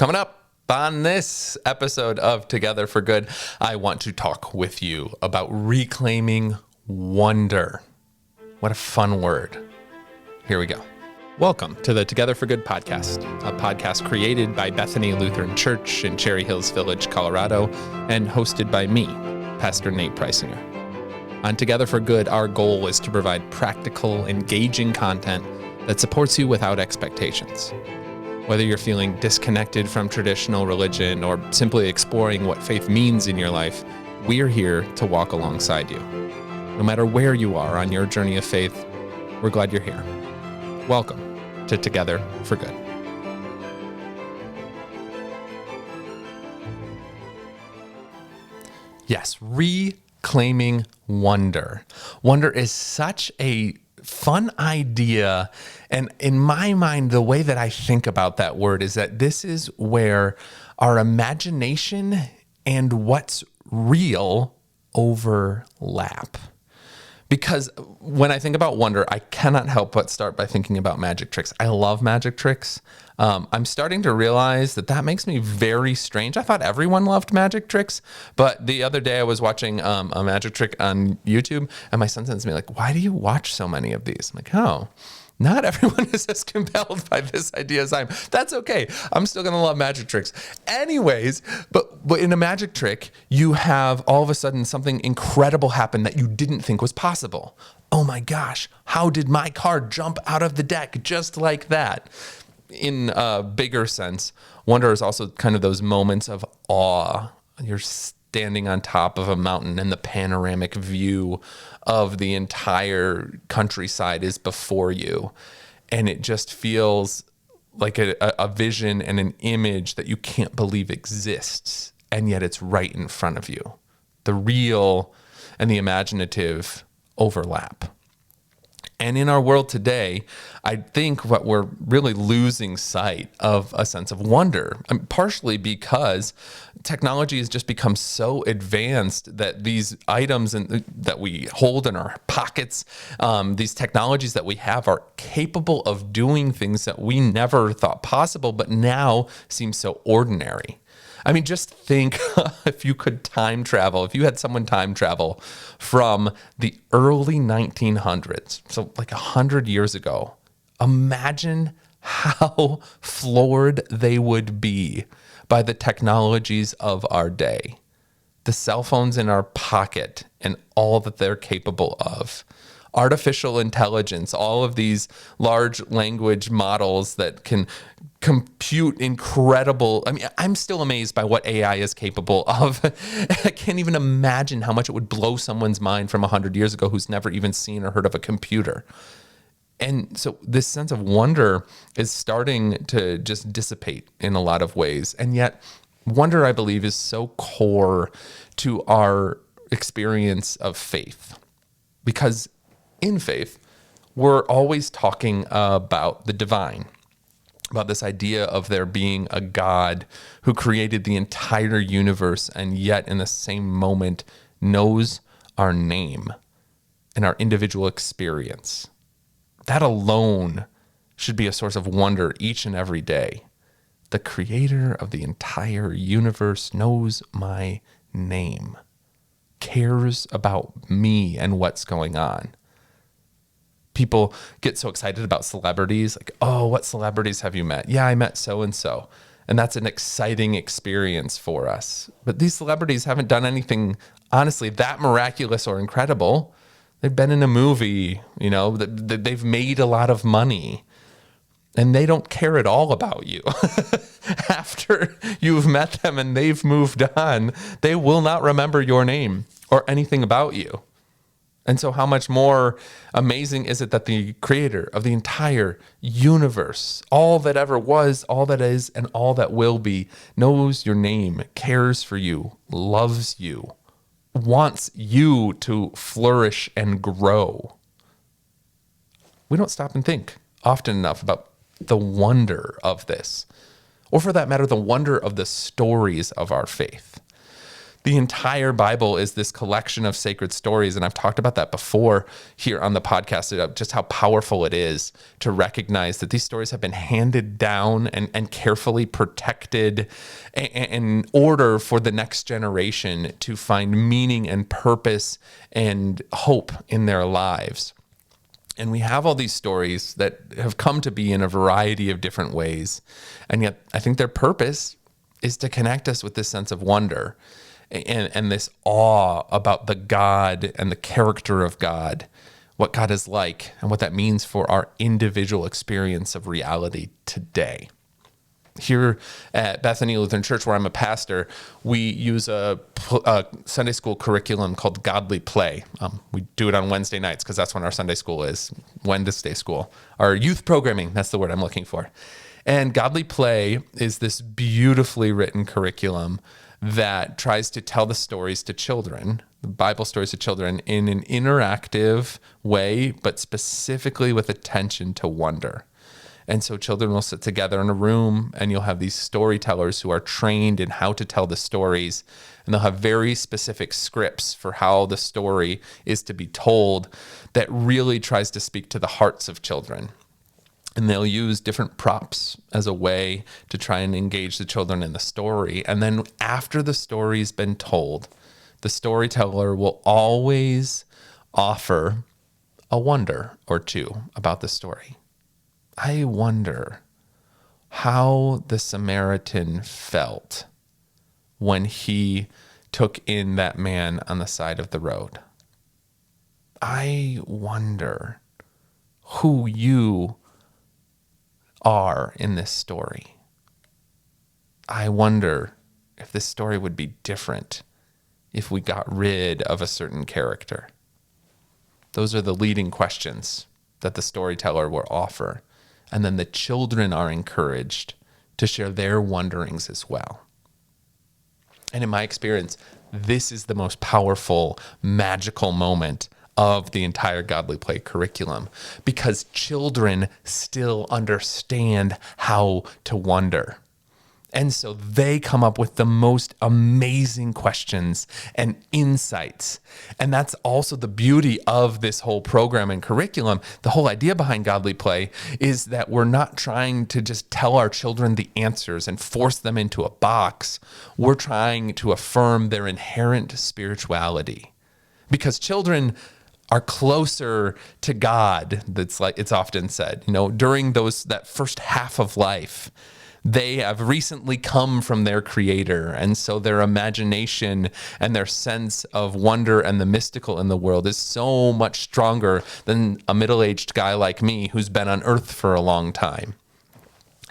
Coming up on this episode of Together for Good, I want to talk with you about reclaiming wonder. What a fun word. Here we go. Welcome to the Together for Good podcast, a podcast created by Bethany Lutheran Church in Cherry Hills Village, Colorado, and hosted by me, Pastor Nate Preisinger. On Together for Good, our goal is to provide practical, engaging content that supports you without expectations. Whether you're feeling disconnected from traditional religion or simply exploring what faith means in your life, we're here to walk alongside you. No matter where you are on your journey of faith, we're glad you're here. Welcome to Together for Good. Yes, reclaiming wonder. Wonder is such a fun idea. And in my mind, the way that I think about that word is that this is where our imagination and what's real overlap. Because when I think about wonder, I cannot help but start by thinking about magic tricks. I love magic tricks. I'm starting to realize that makes me very strange. I thought everyone loved magic tricks, but the other day I was watching a magic trick on YouTube, and my son says to me, like, why do you watch so many of these? I'm like, oh, not everyone is as compelled by this idea as I am. That's okay. I'm still going to love magic tricks. Anyways, but in a magic trick, you have all of a sudden something incredible happen that you didn't think was possible. Oh my gosh, how did my card jump out of the deck just like that? In a bigger sense, wonder is also kind of those moments of awe. You're standing on top of a mountain and the panoramic view of the entire countryside is before you. And it just feels like a vision and an image that you can't believe exists. And yet it's right in front of you. The real and the imaginative overlap. And in our world today, I think what we're really losing sight of a sense of wonder, partially because technology has just become so advanced that these items that we hold in our pockets, these technologies that we have are capable of doing things that we never thought possible, but now seem so ordinary. I mean, just think if you could time travel, if you had someone time travel from the early 1900s, so like 100 years ago, imagine how floored they would be by the technologies of our day. The cell phones in our pocket and all that they're capable of. Artificial intelligence, all of these large language models that can compute incredible. I mean, I'm still amazed by what AI is capable of. I can't even imagine how much it would blow someone's mind from 100 years ago who's never even seen or heard of a computer. And so this sense of wonder is starting to just dissipate in a lot of ways. And yet wonder, I believe, is so core to our experience of faith. Because in faith, we're always talking about the divine, about this idea of there being a God who created the entire universe and yet in the same moment knows our name and our individual experience. That alone should be a source of wonder each and every day. The creator of the entire universe knows my name, cares about me and what's going on. People get so excited about celebrities, like, oh, what celebrities have you met? Yeah, I met so-and-so. And that's an exciting experience for us. But these celebrities haven't done anything, honestly, that miraculous or incredible. They've been in a movie, they've made a lot of money. And they don't care at all about you. After you've met them and they've moved on, they will not remember your name or anything about you. And so how much more amazing is it that the creator of the entire universe, all that ever was, all that is, and all that will be, knows your name, cares for you, loves you, wants you to flourish and grow. We don't stop and think often enough about the wonder of this, or for that matter, the wonder of the stories of our faith. The entire Bible is this collection of sacred stories. And I've talked about that before here on the podcast, just how powerful it is to recognize that these stories have been handed down and carefully protected in order for the next generation to find meaning and purpose and hope in their lives. And we have all these stories that have come to be in a variety of different ways. And yet I think their purpose is to connect us with this sense of wonder and this awe about the God and the character of God, what God is like, and what that means for our individual experience of reality today. Here at Bethany Lutheran Church, where I'm a pastor, we use a Sunday school curriculum called Godly Play. We do it on Wednesday nights because that's when our Sunday school is, Wednesday school. Our youth programming, that's the word I'm looking for. And Godly Play is this beautifully written curriculum that tries to tell the stories to children, the Bible stories to children, in an interactive way, but specifically with attention to wonder. And so children will sit together in a room, and you'll have these storytellers who are trained in how to tell the stories, and they'll have very specific scripts for how the story is to be told that really tries to speak to the hearts of children. And they'll use different props as a way to try and engage the children in the story. And then after the story's been told, the storyteller will always offer a wonder or two about the story. I wonder how the Samaritan felt when he took in that man on the side of the road. I wonder who you are in this story. I wonder if this story would be different if we got rid of a certain character. Those are the leading questions that the storyteller will offer. And then the children are encouraged to share their wonderings as well. And in my experience, this is the most powerful, magical moment of the entire Godly Play curriculum, because children still understand how to wonder. And so they come up with the most amazing questions and insights. And that's also the beauty of this whole program and curriculum. The whole idea behind Godly Play is that we're not trying to just tell our children the answers and force them into a box. We're trying to affirm their inherent spirituality, because children are closer to God. That's like it's often said, during that first half of life, they have recently come from their creator. And so their imagination and their sense of wonder and the mystical in the world is so much stronger than a middle-aged guy like me who's been on earth for a long time.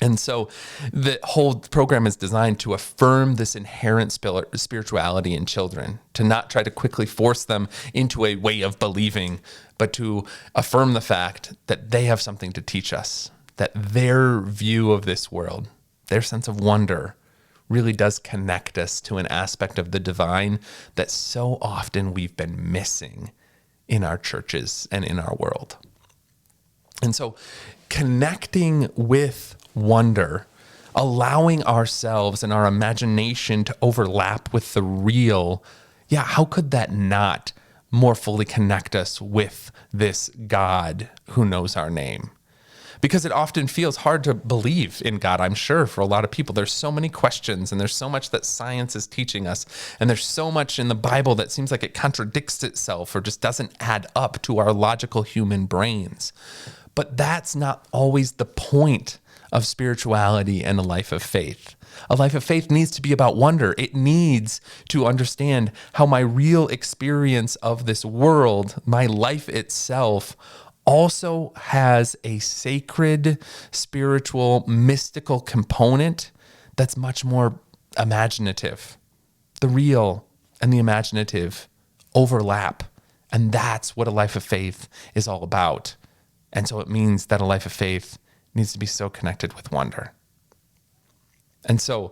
And so the whole program is designed to affirm this inherent spirituality in children, to not try to quickly force them into a way of believing, but to affirm the fact that they have something to teach us, that their view of this world, their sense of wonder, really does connect us to an aspect of the divine that so often we've been missing in our churches and in our world. And so connecting with wonder, allowing ourselves and our imagination to overlap with the real, how could that not more fully connect us with this God who knows our name? Because it often feels hard to believe in God, I'm sure, for a lot of people. There's so many questions, and there's so much that science is teaching us, and there's so much in the Bible that seems like it contradicts itself or just doesn't add up to our logical human brains. But that's not always the point of spirituality and a life of faith. A life of faith needs to be about wonder. It needs to understand how my real experience of this world, my life itself, also has a sacred, spiritual, mystical component that's much more imaginative. The real and the imaginative overlap, and that's what a life of faith is all about. And so it means that a life of faith needs to be so connected with wonder. And so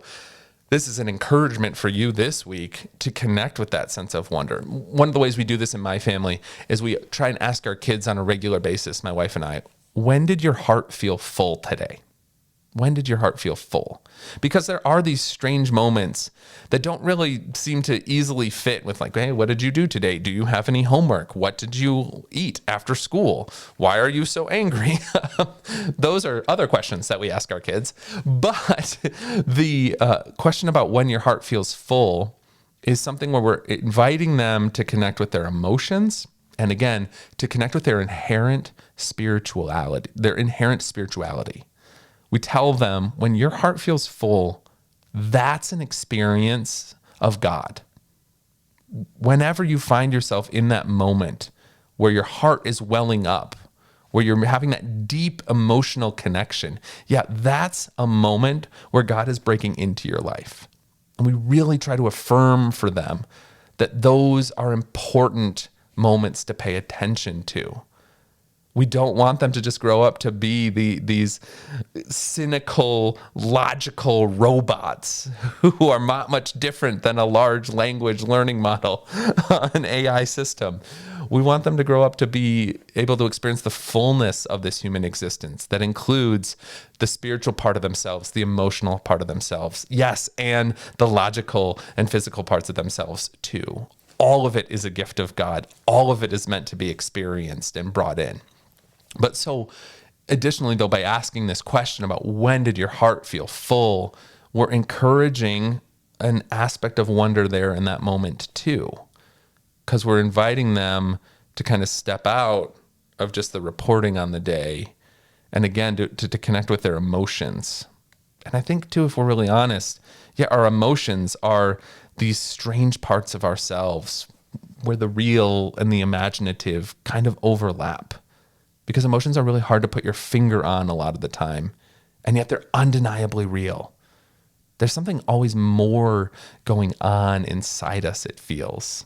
this is an encouragement for you this week to connect with that sense of wonder. One of the ways we do this in my family is we try and ask our kids on a regular basis, my wife and I, when did your heart feel full today? When did your heart feel full? Because there are these strange moments that don't really seem to easily fit with like, hey, what did you do today? Do you have any homework? What did you eat after school? Why are you so angry? Those are other questions that we ask our kids. But the question about when your heart feels full is something where we're inviting them to connect with their emotions. And again, to connect with their inherent spirituality, We tell them when your heart feels full, that's an experience of God. Whenever you find yourself in that moment where your heart is welling up, where you're having that deep emotional connection, that's a moment where God is breaking into your life. And we really try to affirm for them that those are important moments to pay attention to. We don't want them to just grow up to be these cynical, logical robots who are not much different than a large language learning model, an AI system. We want them to grow up to be able to experience the fullness of this human existence that includes the spiritual part of themselves, the emotional part of themselves, yes, and the logical and physical parts of themselves too. All of it is a gift of God. All of it is meant to be experienced and brought in. But so additionally, though, by asking this question about when did your heart feel full, we're encouraging an aspect of wonder there in that moment too, because we're inviting them to kind of step out of just the reporting on the day and again, to connect with their emotions. And I think too, if we're really honest, our emotions are these strange parts of ourselves where the real and the imaginative kind of overlap. Because emotions are really hard to put your finger on a lot of the time, and yet they're undeniably real. There's something always more going on inside us, it feels.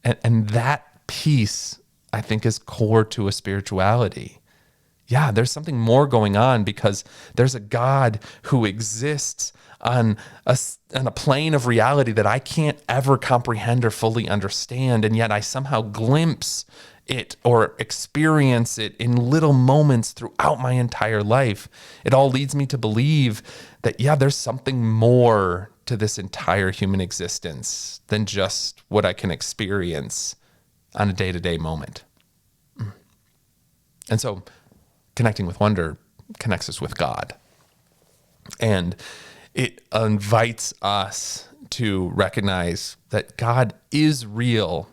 And that piece, I think, is core to a spirituality. There's something more going on because there's a God who exists on a plane of reality that I can't ever comprehend or fully understand, and yet I somehow glimpse it or experience it in little moments throughout my entire life. It all leads me to believe that, there's something more to this entire human existence than just what I can experience on a day-to-day moment. And so connecting with wonder connects us with God. And it invites us to recognize that God is real,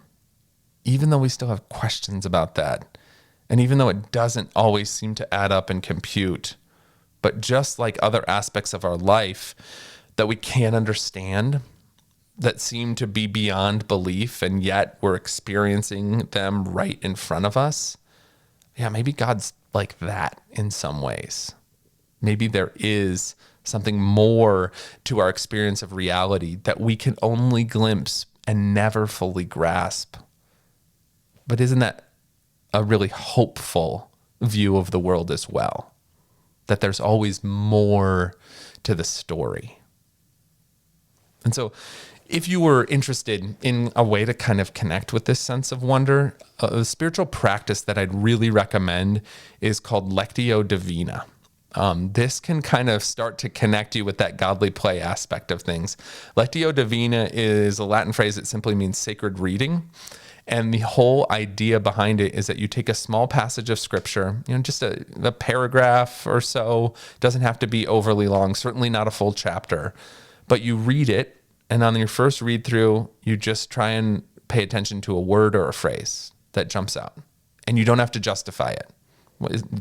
even though we still have questions about that. And even though it doesn't always seem to add up and compute, but just like other aspects of our life that we can't understand, that seem to be beyond belief, and yet we're experiencing them right in front of us. Maybe God's like that in some ways. Maybe there is something more to our experience of reality that we can only glimpse and never fully grasp. But isn't that a really hopeful view of the world as well? That there's always more to the story. And so if you were interested in a way to kind of connect with this sense of wonder, a spiritual practice that I'd really recommend is called Lectio Divina. This can kind of start to connect you with that godly play aspect of things. Lectio Divina is a Latin phrase that simply means sacred reading. And the whole idea behind it is that you take a small passage of scripture, just a paragraph or so, doesn't have to be overly long, certainly not a full chapter, but you read it. And on your first read through, you just try and pay attention to a word or a phrase that jumps out. And you don't have to justify it.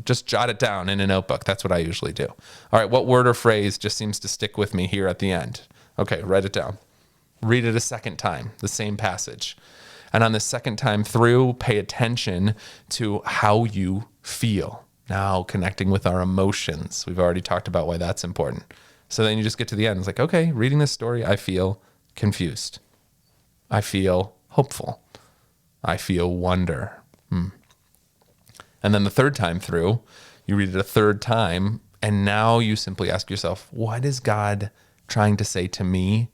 Just jot it down in a notebook. That's what I usually do. All right, what word or phrase just seems to stick with me here at the end? Okay, write it down. Read it a second time, the same passage. And on the second time through, pay attention to how you feel. Now connecting with our emotions. We've already talked about why that's important. So then you just get to the end. It's like, okay, reading this story, I feel confused. I feel hopeful. I feel wonder. And then the third time through, you read it a third time, and now you simply ask yourself, what is God trying to say to me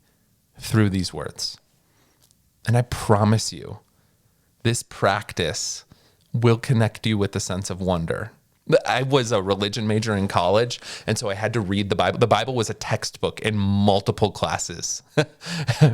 through these words? And I promise you, this practice will connect you with the sense of wonder. I was a religion major in college, and so I had to read the Bible. The Bible was a textbook in multiple classes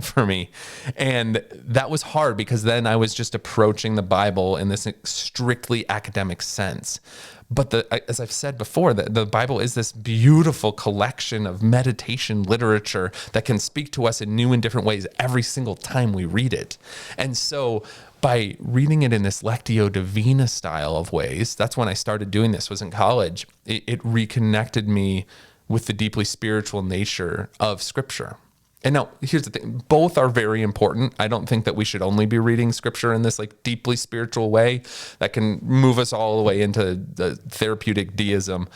for me. And that was hard because then I was just approaching the Bible in this strictly academic sense. But as I've said before, the Bible is this beautiful collection of meditation literature that can speak to us in new and different ways every single time we read it. And so by reading it in this Lectio Divina style of ways, that's when I started doing this, was in college. It reconnected me with the deeply spiritual nature of Scripture. And now, here's the thing. Both are very important. I don't think that we should only be reading Scripture in this like deeply spiritual way that can move us all the way into the therapeutic deism,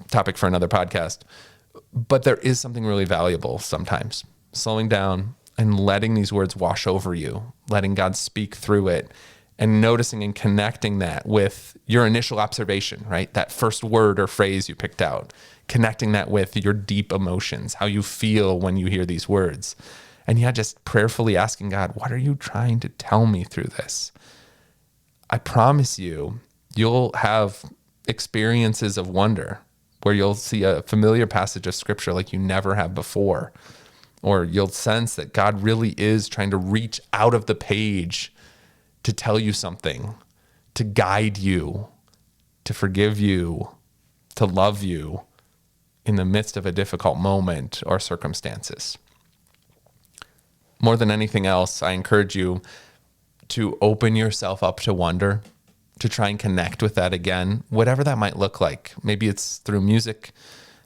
topic for another podcast. But there is something really valuable sometimes, slowing down and letting these words wash over you, letting God speak through it, and noticing and connecting that with your initial observation, right? That first word or phrase you picked out, connecting that with your deep emotions, how you feel when you hear these words. And yeah, just prayerfully asking God, what are you trying to tell me through this? I promise you'll have experiences of wonder where you'll see a familiar passage of Scripture like you never have before. Or you'll sense that God really is trying to reach out of the page to tell you something, to guide you, to forgive you, to love you in the midst of a difficult moment or circumstances. More than anything else, I encourage you to open yourself up to wonder, to try and connect with that again, whatever that might look like. Maybe it's through music.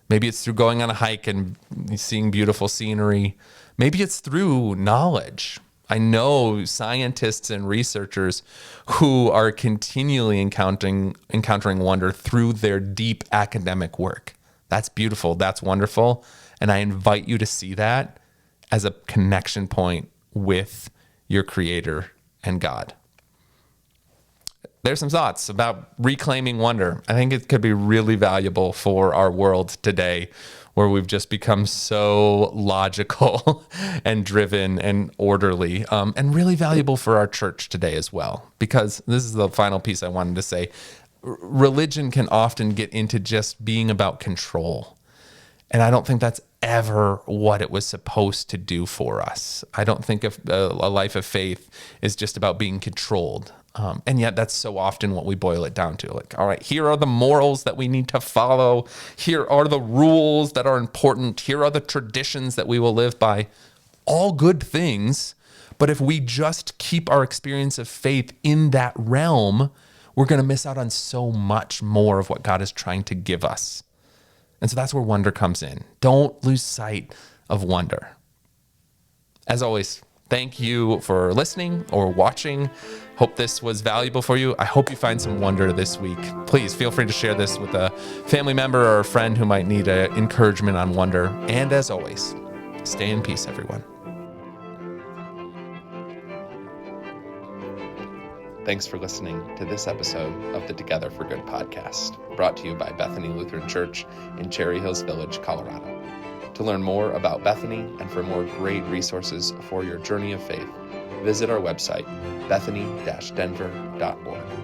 Maybe it's through going on a hike and seeing beautiful scenery. Maybe it's through knowledge. I know scientists and researchers who are continually encountering wonder through their deep academic work. That's beautiful. That's wonderful. And I invite you to see that as a connection point with your Creator and God. There's some thoughts about reclaiming wonder. I think it could be really valuable for our world today, where we've just become so logical and driven and orderly, and really valuable for our church today as well. Because this is the final piece I wanted to say. Religion can often get into just being about control. And I don't think that's ever what it was supposed to do for us. I don't think a life of faith is just about being controlled. And yet that's so often what we boil it down to. Like, all right, here are the morals that we need to follow. Here are the rules that are important. Here are the traditions that we will live by. All good things. But if we just keep our experience of faith in that realm, we're going to miss out on so much more of what God is trying to give us. And so that's where wonder comes in. Don't lose sight of wonder. As always, thank you for listening or watching. Hope this was valuable for you. I hope you find some wonder this week. Please feel free to share this with a family member or a friend who might need encouragement on wonder. And as always, stay in peace, everyone. Thanks for listening to this episode of the Together for Good podcast, brought to you by Bethany Lutheran Church in Cherry Hills Village, Colorado. To learn more about Bethany and for more great resources for your journey of faith, visit our website, bethany-denver.org.